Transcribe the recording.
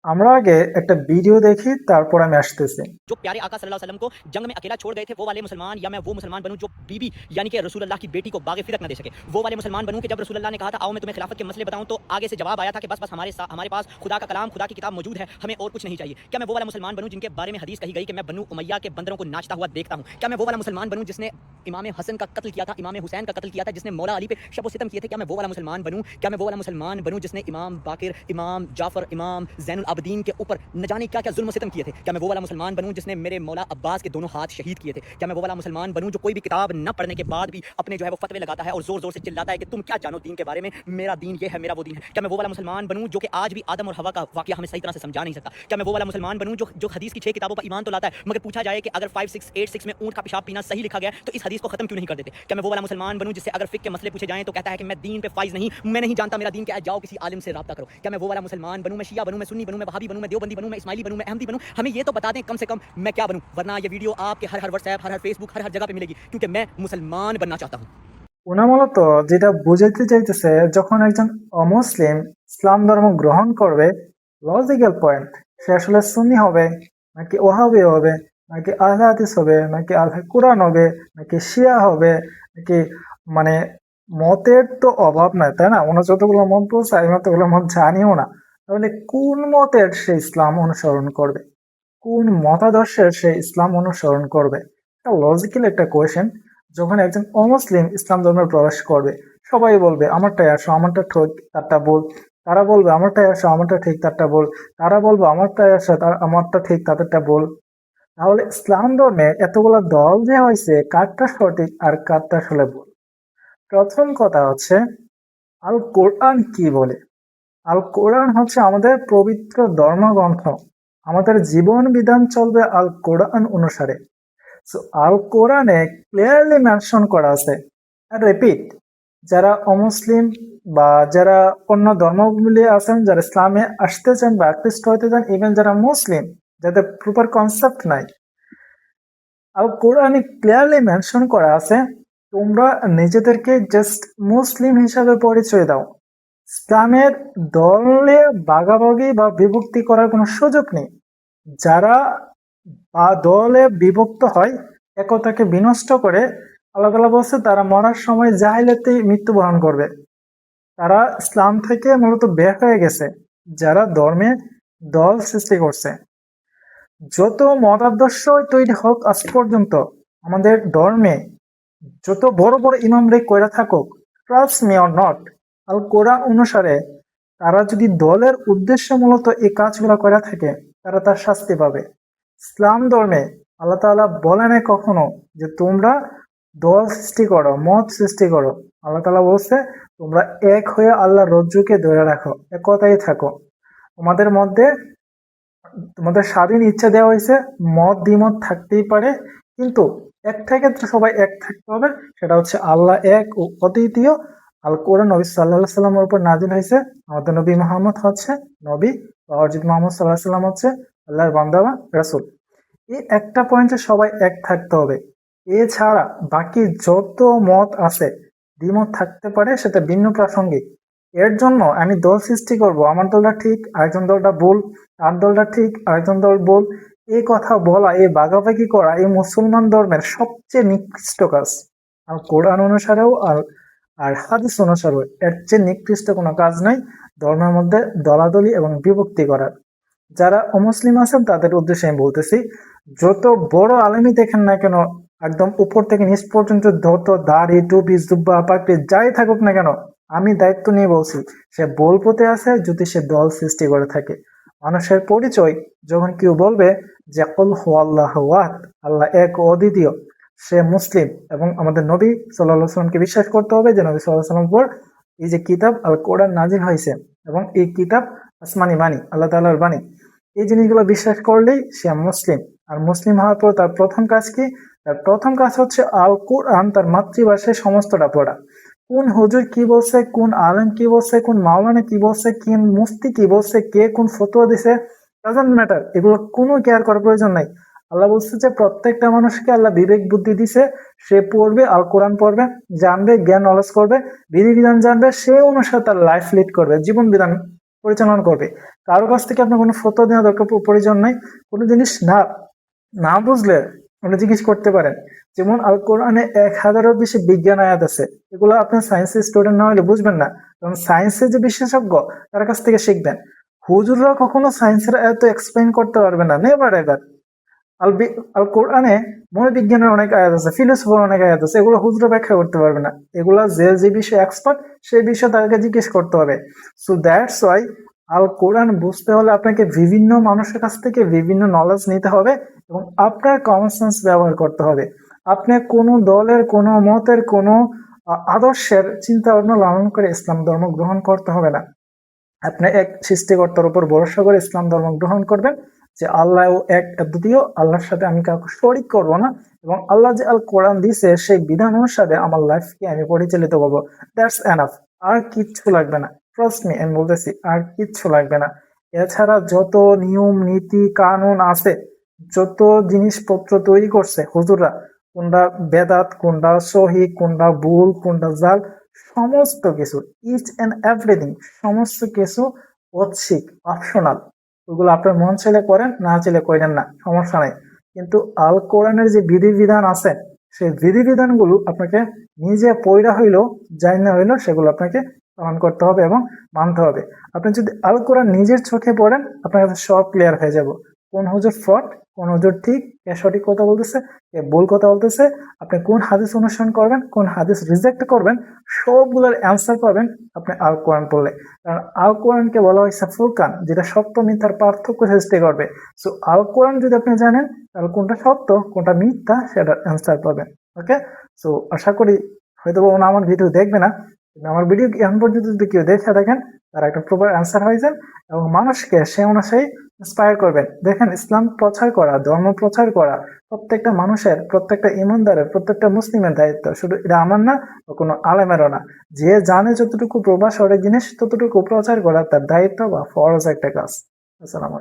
আমরা আগে একটা ভিডিও দেখি, তারপর আমি আসতেছি। जो प्यारे आका सल्लल्लाहु अलैहि वसल्लम को जंग में अकेला छोड़ गए थे, वो वाले मुसलमान, या मैं वो मुसलमान बनूं जो बीबी यानी कि रसूल अल्लाह की बेटी को बागे फिरक न दे सके। वो वाले मुसलमान बनूं कि जब रसूल अल्लाह ने कहा था आओ मैं तुम्हें खिलाफत के मसले बताऊं, तो आगे से जवाब आया था कि बस हमारे पास खुदा का कलाम, खुदा की किताब मौजूद है, हमें और कुछ नहीं चाहिए। क्या मैं वो वाला मुसलमान बनूं जिनके बारे में हदीस कही गई कि मैं बनु उमैया के बंदरों को नाचता हुआ देखता हूं? क्या मैं वो वाला मुसलमान बनूं जिसने इमाम हसन का कत्ल किया था, इमाम हुसैन का कत्ल किया था, जिसने मौला अली पे शब सितम किए थे? क्या मैं वो वाला मुसलमान बनूं? क्या मैं वो वाला मुसलमान बनूं जिसने इमाम बाकिर, इमाम जाफर, इमाम ज़ैनुल आबदीन के ऊपर न जाने क्या क्या जुल्म सितम किए थे? क्या मैं वो वाला मुसलमान बनूं जिसने मेरे मौला अब्बास के दोनों हाथ शहीद किए थे? क्या मैं वो वाला मुसलमान बनूं जो कोई भी किताब न पढ़ने के बाद भी अपने जो है वो फतवे लगाता है और जोर जोर से चिल्लाता है कि तुम क्या जानो दीन के बारे में, मेरा दीन ये है, मेरा वो दीन है? क्या मैं वो वाला मुसलमान बनूं जो कि आज भी आदम और हवा का वाकया हमें सही तरह से समझा नहीं सकता? क्या मैं वो वाला मुसलमान बनूं जो हदीस की 6 किताबों पर ईमान तो लाता है, मगर पूछा जाए कि अगर 5686 में ऊंट का पेशाब पीना सही लिखा गया तो इस हदीस को खत्म क्यों नहीं कर देते? क्या मैं वो वाला मुसलमान बनूं जिससे अगर फिक के मसले पूछे जाएं तो कहता है कि मैं दीन पे फाइज नहीं, मैं नहीं जानता मेरा दीन क्या है, जाओ किसी आलिम से राब्ता करो? क्या मैं वो वाला मुसलमान बनूं, मैं शिया बनूं, मैं सुन्नी बनूं, मैं वहाबी बनूं, मैं देवबंदी बनूं, मैं इस्माइली बनूं, मैं अहमदी बनूं? हमें ये तो बता दें कम से कम मैं क्या बनूं, वरना ये वीडियो आपके हर व्हाट्सएप, हर फेसबुक, हर जगह पे मिलेगी, क्योंकि मैं मुसलमान बनना चाहता हूं। ওনা মূলত যেটা বুঝাইতে চাইতেছে, যখন একজন অমুসলিম ইসলাম ধর্ম গ্রহণ করবে, লজিক্যাল পয়েন্ট, সে আসলে সুন্নি হবে নাকি ওহাবি হবে নাকি আহলে হাদিস হবে নাকি আহলে কুরআন হবে নাকি শিয়া হবে নাকি, মানে মতের তো অভাব নাই, তাই না? ওনার যতগুলো মত বলছে আমি ততগুলো মত জানিও না। তাহলে কোন মতের সে ইসলাম অনুসরণ করবে, কোন মতাদর্শের সে ইসলাম অনুসরণ করবে? এটা লজিক্যাল একটা কোয়েশ্চেন। যখন একজন অমুসলিম ইসলাম ধর্মে প্রবেশ করবে, সবাই বলবে আমারটাই আসো, আমারটা ঠিক তারটা বল। তারা বলবে আমারটাই আসো, আমারটা ঠিক তারটা বল। তারা বলবে আমারটাই আসো, আমারটা ঠিক তাদেরটা বল। তাহলে ইসলাম ধর্মে এতগুলো দল যে হয়েছে, কারটা সঠিক আর কারটা আসলে ভুল? প্রথম কথা হচ্ছে, আল কোরআন কি বলে? আল কোরআন হচ্ছে আমাদের পবিত্র ধর্মগ্রন্থ। আমাদের জীবন বিধান চলবে আল কোরআন অনুসারে। সো আল কোরআনে ক্লিয়ারলি মেনশন করা আছে। আর রিপিট, যারা অমুসলিম বা যারা অন্য ধর্মাবলম্বী আছেন, যারা ইসলামে আসতে চান বা আকৃষ্ট হতে চান, ইভেন যারা মুসলিম, যাদের প্রপার কনসেপ্ট নাই, আল কোরআনে ক্লিয়ারলি মেনশন করা আছে তোমরা নিজেদেরকে জাস্ট মুসলিম হিসাবে পরিচয় দাও। ইসলামের দলে ভাগাভাগি বা বিভক্তি করার কোনো সুযোগ নেই। যারা দলে বিভক্ত হয়, একতাকে বিনষ্ট করে, আল্লাহ তাআলা বলছে তারা মরার সময় জাহিলিয়াতেই মৃত্যুবরণ করবে। তারা ইসলাম থেকে মূলত বের হয়ে গেছে, যারা ধর্মে দল সৃষ্টি করছে। যত মতাদর্শ তৈরি হোক আজ পর্যন্ত আমাদের ধর্মে, যত বড় বড় ইমামরে কইরা থাকুক, ট্রাস্ট মি অর নট, আল কোরআন অনুসারে তারা যদি দলের উদ্দেশ্য মূলত এই কাজগুলো করে থাকে, তারা তার শাস্তি পাবে। ইসলাম ধর্মে আল্লাহ তাআলা বলে নাই কখনো যে তোমরা দল সৃষ্টি করো, মত সৃষ্টি করো। আল্লাহ তাআলা বলছে তোমরা এক হয়ে আল্লাহর রজ্জুকে ধরে রাখো, একতাই থাকো। তোমাদের মধ্যে তোমাদের স্বাধীন ইচ্ছা দেওয়া হয়েছে, মত দ্বিমত থাকতেই পারে, কিন্তু একটা ক্ষেত্রে সবাই এক থাকতে হবে, সেটা হচ্ছে আল্লাহ এক ও অদ্বিতীয়। আল কোরআন নবী সাল্লাল্লাহু আলাইহি সাল্লামের উপর নাজিল হয়েছে। আমাদের নবী মুহাম্মদ হচ্ছে নবী, বা হযরত মুহাম্মদ সাল্লাল্লাহু আলাইহি সাল্লাম হচ্ছে আল্লাহর বান্দা বা রাসূল। এই একটা পয়েন্টে সবাই এক থাকতে হবে। এছাড়া বাকি যত মত আছে, দ্বিমত থাকতে পারে, সেটা ভিন্ন প্রাসঙ্গিক। এর জন্য আমি দল সৃষ্টি করব, আমার দলটা ঠিক আরেকজন দলটা ভুল, তার দলটা ঠিক আরেকজন দল ভুল, এই কথা বলা, এই ভাগাভাগি করা এই মুসলমান ধর্মের সবচেয়ে নিকৃষ্ট কাজ। আর কোরআন অনুসারেও আর আর হাদিস অনুসারেও এর চেয়ে নিকৃষ্ট কোনো কাজ নাই ধর্মের মধ্যে দলাদলি এবং বিভক্তি করার। যারা অমুসলিম আছেন তাদের উদ্দেশ্যে আমি বলতেছি, যত বড় আলেমই দেখেন না কেন, একদম উপর থেকে নিচ পর্যন্ত যত দাড়ি টুপি জুব্বা পাগড়ি যাই থাকুক না কেন, আমি দায়িত্ব নিয়ে বলছি, সে ভুল পথে আছে যদি সে দল সৃষ্টি করে থাকে। মানুষের পরিচয় যখন কেউ বলবে যে কুল হুয়াল্লাহু আহাদ, আল্লাহ এক ও অদ্বিতীয়, সে মুসলিম। এবং আমাদের নবী সাল্লাল্লাহু আলাইহি ওয়াসাল্লামকে বিশ্বাস করতে হবে যে নবী সাল্লাল্লাহু আলাইহি ওয়াসাল্লামের উপর এই যে কিতাব আল কোরআন নাজিল হয়েছে, এবং এই কিতাব আসমানি বাণী, আল্লাহ তাআলার বাণী। এই জিনিসগুলো বিশ্বাস করলেই সে মুসলিম। আর মুসলিম হওয়ার পর তার প্রথম কাজ কি? তার প্রথম কাজ হচ্ছে আল কোরআন তার মাতৃভাষায় সমস্তটা পড়া। কোন হুজুর কি বলছে, কোন আলেম কি বলছে, কোন মাওলানা কি বলছে, কোন মুফতি কি বলছে, কে কোন ফতোয়া দিছে, ডাজন্ট ম্যাটার, এগুলো কোনো কেয়ার করার প্রয়োজন নাই। আল্লাহ বলছে যে প্রত্যেকটা মানুষকে আল্লাহ বিবেক বুদ্ধি দিছে, সে পড়বে, আল কোরআন পড়বে, জানবে, জ্ঞান নলেজ করবে, বিধিবিধান জানবে, সে অনুসারে তার লাইফ লিড করবে, জীবন বিধান পরিচালনা করবে। কারো কাছ থেকে আপনার কোনো ফটো দেওয়া দরকার প্রয়োজন নাই। কোনো জিনিস না না বুঝলে আপনি জিজ্ঞেস করতে পারেন। যেমন আল কোরআনে 1000-এরও বেশি বিজ্ঞান আয়াত আছে, এগুলো আপনি সায়েন্সের স্টুডেন্ট না হলে বুঝবেন না, কারণ সায়েন্সের যে বিশেষজ্ঞ তার কাছ থেকে শিখবেন। হুজুররা কখনো সায়েন্সের এত এক্সপ্লেইন করতে পারবে না, নেভার এভার। আল কোরআনে মনোবিজ্ঞানের অনেক আয়াত আছে, ফিলোসফির অনেক আয়াত আছে, এগুলো হুজুরা ব্যাখ্যা করতে পারবে না। এগুলা যে যে বিষয়ে এক্সপার্ট সেই বিষয়ে তাদেরকে জিজ্ঞেস করতে হবে। সো দ্যাটস ওয়াই আল কোরআন বুঝতে হলে আপনাকে বিভিন্ন মানুষের কাছ থেকে বিভিন্ন নলেজ নিতে হবে এবং আপনার কমন সেন্স ব্যবহার করতে হবে। আপনি কোনো দলের, কোনো মতের, কোনো আদর্শের চিন্তা ভাবনা লালন করে ইসলাম ধর্ম গ্রহণ করতে হবে না। আপনি এক সৃষ্টিকর্তার উপর ভরসা করে ইসলাম ধর্ম গ্রহণ করবেন, যে আল্লাহ এক দ্বিতীয়, আল্লাহর সাথে আমি কাউকে শরিক করবো না, এবং আল্লাহ যে আল কোরআন দিছে সেই বিধান অনুসারে আমার লাইফকে আমি পরিচালিত করবো। That's enough. আর কিচ্ছু লাগবে না, ট্রাস্ট মি, আমি বলতেছি আর কিচ্ছু লাগবে না। এছাড়া যত নিয়ম নীতি কানুন আছে, যত জিনিসপত্র তৈরি করছে হুজুররা, কোনটা বেদাত, কোনটা সহি, কোনটা ভুল, কোনটা জাল, সমস্ত কিছু, ইচ এন্ড এভরিথিং, সমস্ত কিছু ঐচ্ছিক, অপশনাল। ওগুলো আপনার মন চাইলে করেন, না চাইলে করেন না, সমস্যা নাই। কিন্তু আল কোরআনের যে বিধিবিধান আছে, সেই বিধিবিধানগুলো আপনাকে নিজে পয়রা হইলেও যাই না হইলেও সেগুলো আপনাকে পালন করতে হবে এবং মানতে হবে। আপনি যদি আল কোরআন নিজের চোখে পড়েন, আপনার কাছে সব ক্লিয়ার হয়ে যাব, কোন হুজুর ফ্রড, কোন হুজুর ঠিক, কে সঠিক কথা বলতেছে, কে ভুল কথা বলতেছে, আপনি কোন হাদিস অনুসরণ করবেন, কোন হাদিস রিজেক্ট করবেন, সবগুলোর অ্যান্সার পাবেন আপনি আল কোরআন পড়লে। কারণ আল কোরআনকে বলা হয়েছে ফুরকান, যেটা সত্য মিথ্যার পার্থক্য সৃষ্টি করবে। সো আল কোরআন যদি আপনি জানেন, তাহলে কোনটা সত্য কোনটা মিথ্যা সেটার অ্যান্সার পাবেন। ওকে, সো আশা করি হয়তো না আমার ভিডিও দেখবে না, কিন্তু আমার ভিডিও এখন পর্যন্ত যদি কেউ দেখে দেখেন, তারা একটা প্রপার অ্যান্সার হয়ে যান এবং মানুষকে সে অনুযায়ী ইন্সপায়ার করবেন। দেখেন, ইসলাম প্রচার করা, ধর্ম প্রচার করা প্রত্যেকটা মানুষের, প্রত্যেকটা ইমানদারের, প্রত্যেকটা মুসলিমের দায়িত্ব। শুধু এটা আমার না, বা কোনো আলেমেরও না। যে জানে যতটুকু প্রবাস অনেক জিনিস, ততটুকু প্রচার করা তার দায়িত্ব বা ফরজ একটা কাজ। আসসালামু আলাইকুম।